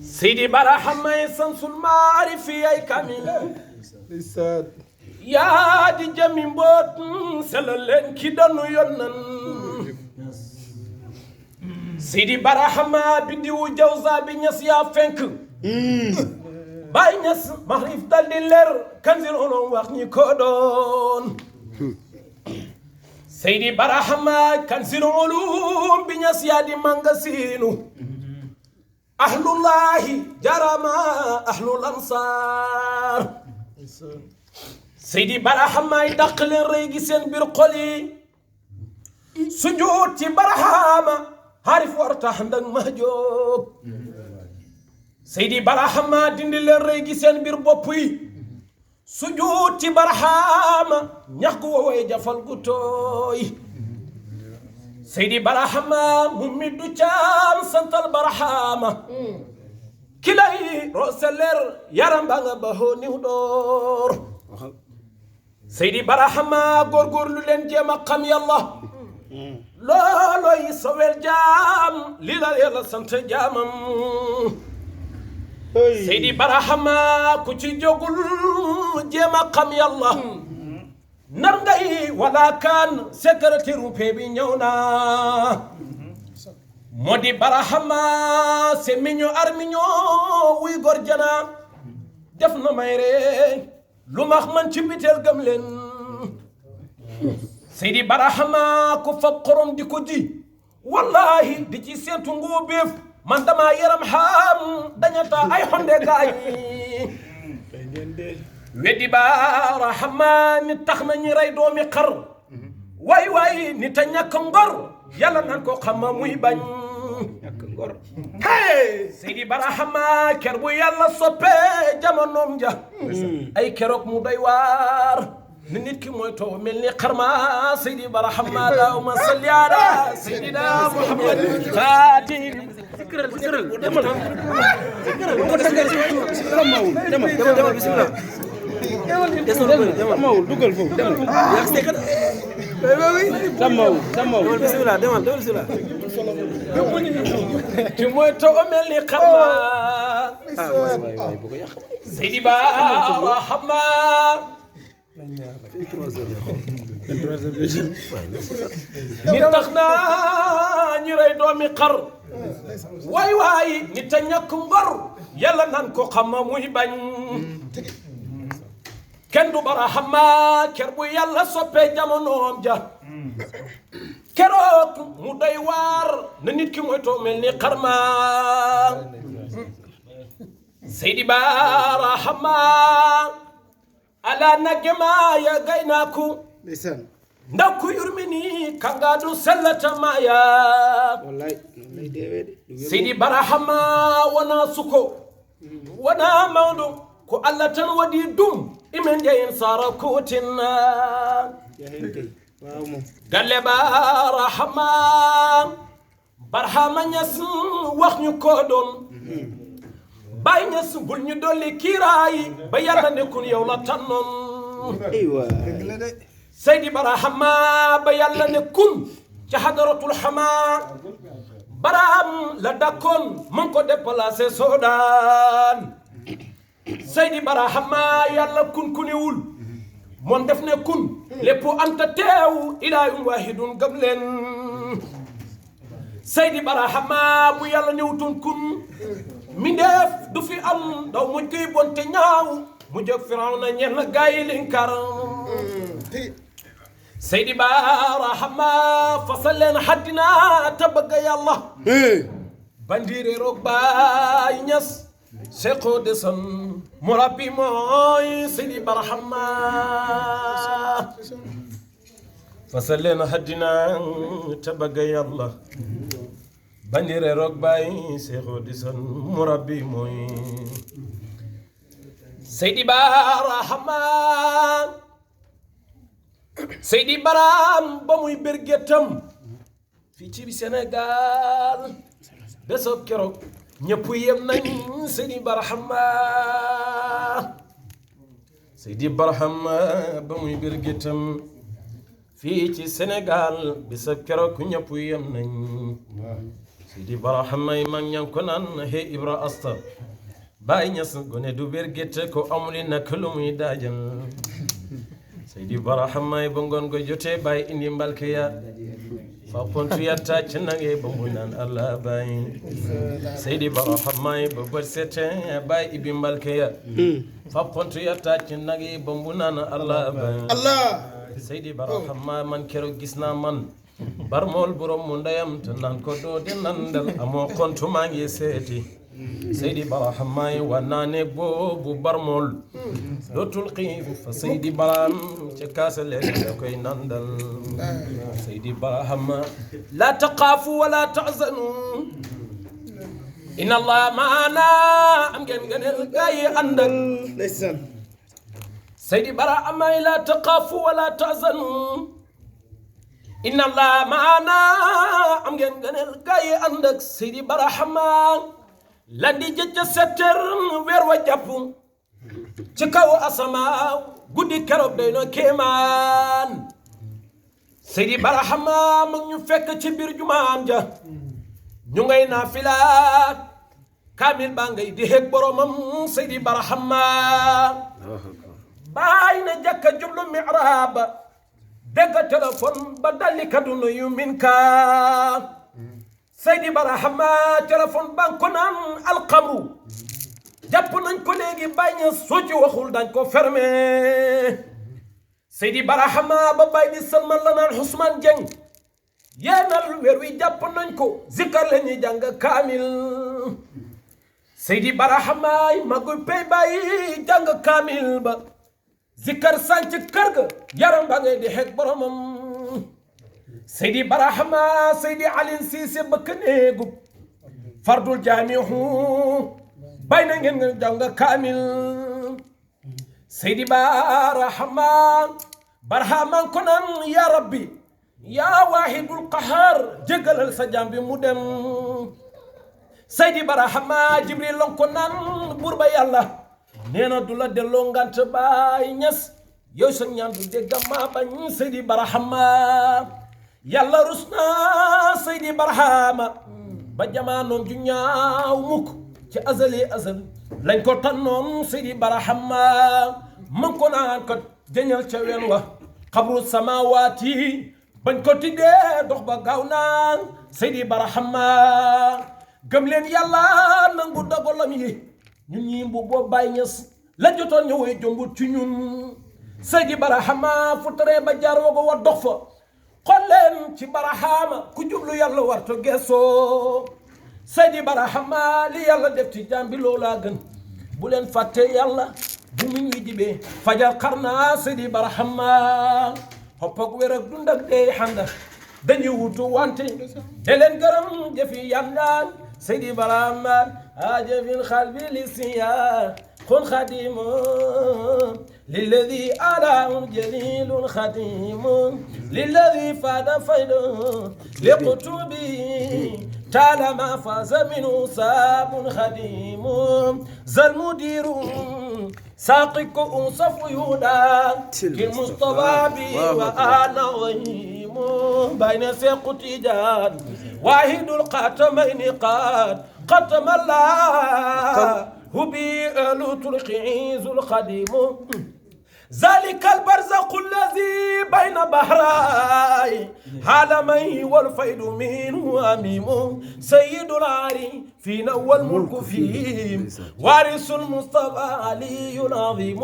Seydi Barahama Samsul Maarifi ay kamil yaa di jami mboot selal leen ki danu yonnan Seydi Barahama bidiwu jawza bi ñas yaa fenk Baay Ñas maxrif dal di leer kanzil ulum wax ñi ko doon Seydi Barahama kanzil ulum bi ñas yaa di mangasiinu ahlullahi jarama ahlul ansar Seydi Barahama yi dàq leen rëy gi seen biir xol yi sujud ci Barahama harif warta ndak ma jóg Seydi Barahama dindi leen rëy gi seen biir bopp yi sujud ci Barahama ñax gu woowee jafal gu tooy Seydi Barahama mu middu caam santal Barahama kilay roseler yaram ba nga baxoo niw door Seydi Barahama góorgóorlu leen jéem a xam yàlla looloy sowel jaam li la yàlla sant jaamam Seydi Barahama ku ci jógul jéem a xam yàlla nar ngay wala kaan secrétaire pe bi ñëw na moo di Barahama se miño armiño wuy gor jana def na may ree lu max man ci biteel gëm leen Seydi Barahama ku fab xorom di ko ji wallahi di ci seetu ngoo béef man dama yaram xam dañata ay xonde gaay weddi Barahama ni tax na ñi rey doomi xar waay waay ni ta ñàkk ngor yàlla nan ko xama muy bañ hey Seydi Barahama ker bu yàlla soppe jamonoom ja ay keroog mu doy waar ni nit ki mooy too mel ni xarma Seydi Barahama allahumma salli ala Seydina Muhammad Fatim demal bismillah demal dugal foofu demal demal bismillah demal bismillah ki mooy too mel ni xarma Seydi Barahama ni tax na ñu rey doomi xar waay waay ni ta ñàkk ngor yàlla nan ko xama muy bañ kenn du Barahama ker bu yàlla soppee jamonoom ja keroog mu doy waar na nit ki mooy too mel ni xarma Seydi Barahama ala nagema ya gaynaku ndaw ku yurmini kangadu sellata maya Seydi Barahama wana suko wana mawdo ko Allah tan wadi dum imen jeyin sara kutina galle Barahama Ñas wax ñu ko doon Baay Ñas bul ñu dolli kiiraay ba yàlla nekkul yow la tànnoon Seydi Barahama ba yàlla nekkul ca hadaratul xama Baraham la dakkoon man ko déplacé Soodaan Seydi Barahama yàlla kun-kuniwul moom def ne kun lépp anta teew ilaahum waahidun gëm leen Seydi Barahama bu yàlla newutoon kun mindeef du fi am ndaw muñ koy bonte ñaaw mu jóg Firawna ñenn gaay linkar Seydi Barahama fasal leen xaddina te bëgg yàlla bandiire roog Baay Ñas Seexu desan murabbi mooy Seydi Barahama fasal leen xaddina te bëgg yàlla bandire roog Baay Seexu desan murabbi mooy Seydi Barahama Seydi Baraham ba muy bergetam fii ci Sénégal bésab keroog ñëpp yem nañ Seydi Barahama Seydi Barahama ba muy bergetam fii ci Sénégal bésab keroog ñëpp yem nañ Seydi Barahama yi mag ñan ko naan he Ibra Asta Baay Ñas gone du ber gétte ko amuli nak lu muy daajal Seydi Barahama yi ba ngoon go jotee baay indi mbalke ya fa pontu ya tàcc nange ba mu naan Allah baay Seydi Barahama yi ba bët sete baay ibi mbalke ya fa pontu ya tàcc nange ba mu naan Allah baay Seydi Barahama man keroog gis naa man barmool borom mu ndeyam te naan ko doo de nandal amoo kontu maa ngi seeti Seydi Barahama yi waa naa ne boobu barmool dootul xiif fa Seydi Baram ca kaasa lekk da koy nandal Seydi Barahama la taqaafu wala tahzanu inna Allah maana am ngeen ngëneel gaa yi àndal Seydi Barahama yi la taqaafu wala tahzanu inna Allah maana am ngeen ngëneel gaa yi ànd ak Seydi Barahama la di jëcc setter weer wa jàpp ci kaw asamaaw guddi keroog day no kéemaan Seydi Barahama mag ñu fekk ci biir jumaan ja ñu ngay naafilaat kaamil baa ngay di heg boromam Seydi Barahama baay na jàkka jublu mi'raab dégg téléphone ba dalli kaduna yu min ka Seydi Barahama téléphone ba ko naan alxamru jàpp nañ ko léegi Baay Ñas soo ci waxul dañ ko fermé Seydi Barahama ba Baay di salman la naan Ousmane Dieng yéenal weer wi jàpp nañ ko zikkar la ñuy jàng kaamil Seydi Barahama maguy pay Baay jàng kaamil ba zikkar sànc kër ga yaram ba ngay di xeeg boromam Seydi Barahama Seydi Alin Siise bëkk néegub fardul jaamihu bay na ngeen nga jàng kaamil Seydi Barahama ko naan ya rabbi ya waahidul qahaar jéggalal sa jaam bi mu dem Seydi Barahama Jibril lon ko naan buur ba yàlla nee na du la delloo ngant Baay Ñas yow sa ñaan du dégg ma bañ Seydi Barahama yàlla rus na Seydi Barahama ba jamaanoom ju ñaaw mukk ci azali azal lañ ko tànnoon Seydi Barahama man ko naan ko jëñal ca ween wa xabru samawaati bañ ko tiddee dox ba gaaw naan Seydi Barahama gëm leen yàlla nangu dogalam yi ñun ñi bu boo Baay Ñas la jotoon ñëwee jombut ci ñun Seydi Barahama fu tere ba jaar wago wa dox fa xool leen ci Barahama ku jublu yàlla warto geesoo Seydi Barahama li yàlla def ci jàmbi loolaa gën bu leen fàtte yàlla bu mu ñuy jibee fajar xarna Seydi Barahama xopp ak wér ak dund ak dee xanda dañuy wutu wante de leen gërëm jëfi yàlla Seydi Barahama ajafil xalbi li siya kun xadimu للذي أعلاه جليل خديم للذي فاد فيده لقطبي تعالى ما فاز منه ساب خديم ذا المدير ساقك أوصف يهودا كالمصطفى بي وأنا غيم بين سيق تيجان واحد القاتمين قد قتم الله هبي أهل ترك عيز الخديم ذلك البرزق الذي بين بحراي عالمي والفيد منه أميم سيد العري فينا والملك فيه وارث المصطفى علي عظيم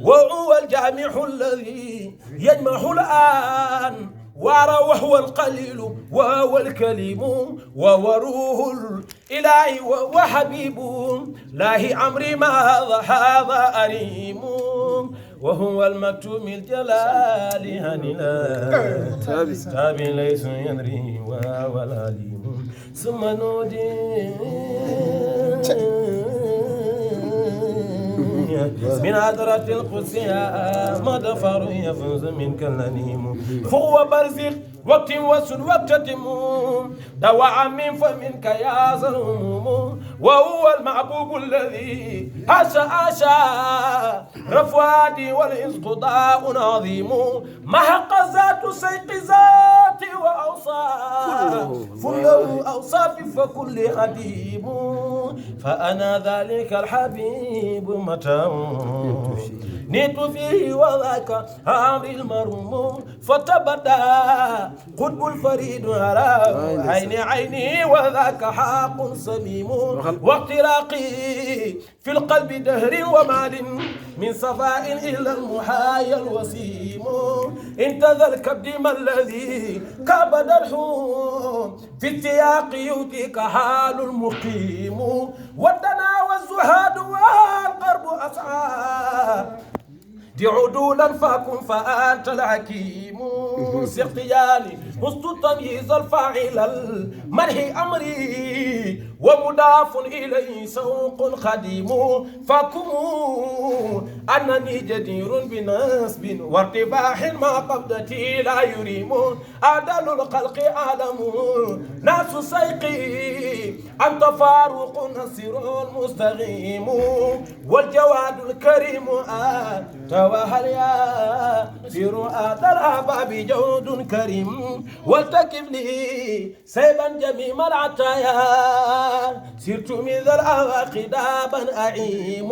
وهو الجامع الذي يجمع الآن وهو القليل وهو الكليم وهو روح الإله وهو حبيب لاهي عمري ما هذا أريم وهو المكتوم الجلال هنلا تابي ليس يدري وهو العليم ثم نودي من عذرة القدسية مدفر يفوز منك النيم فهو برزق وقت وسن وقت تموم دواء من فمنك يا ظلوم وهو المعبوب الذي عاشا رفوادي والانقضاء عظيم محق ذات سيق ذات وأوصاف فله أوصاف فكل حبيب فأنا ذلك الحبيب متى نيت فيه وذاك أمر المرموم فتبدا قطب الفريد على عيني وذاك حق سميم واقتراقي في القلب دهر ومال من صفاء إلى المحايا الوسيم انت ذا الكبد ما الذي كبد الحوم في التياق يؤتيك حال المقيم ودنا والزهاد والقرب أسعى دي عدولا فكن فأنت الحكيم سقيالي وسط تمييز الفاعل المرح أمري ومضاف إليه سوق خديم فكم أنني جدير بنسب وارتباح ما قبضتي لا يريم أعدل الخلق عالم ناس سيقي أنت فاروق نصير مستقيم والجواد الكريم أنت وهل يا في رؤى الأحباب جود كريم والتكف لي سيبا جميم العطايا سرت من ذا الأواق دابا أعيم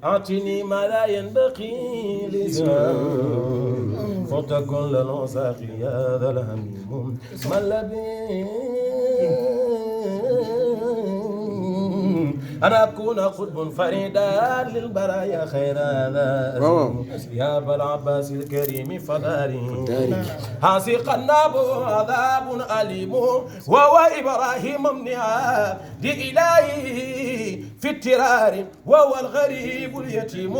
أعطني ما لا ينبغي لسان فتكن للوساق يا ذا الهميم ما الذي أنا أكون قطب فريدا للبرايا خير هذا يا أبا العباس الكريم فداري حاسق الناب عذاب أليم وهو إبراهيم من عبد إلهي في الترار وهو الغريب اليتيم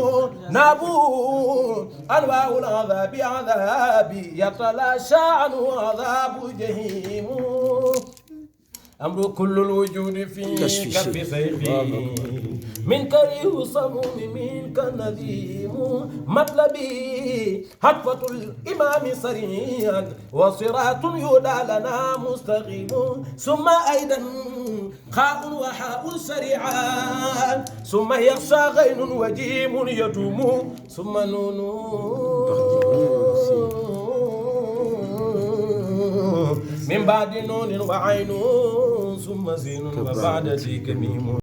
نابو أنواع العذاب عذابي يتلاشى عنه عذاب جهيم أمر كل الوجود في كف سيفي من كريه صموم منك النذيم مطلبي حتفة الإمام سريعا وصراط يودى لنا مستقيم ثم أيضا خاء وحاء سريعا ثم يخشى غين وجيم يدوم ثم نون من بعد نون وعين ثم زين وبعد ذيك ميم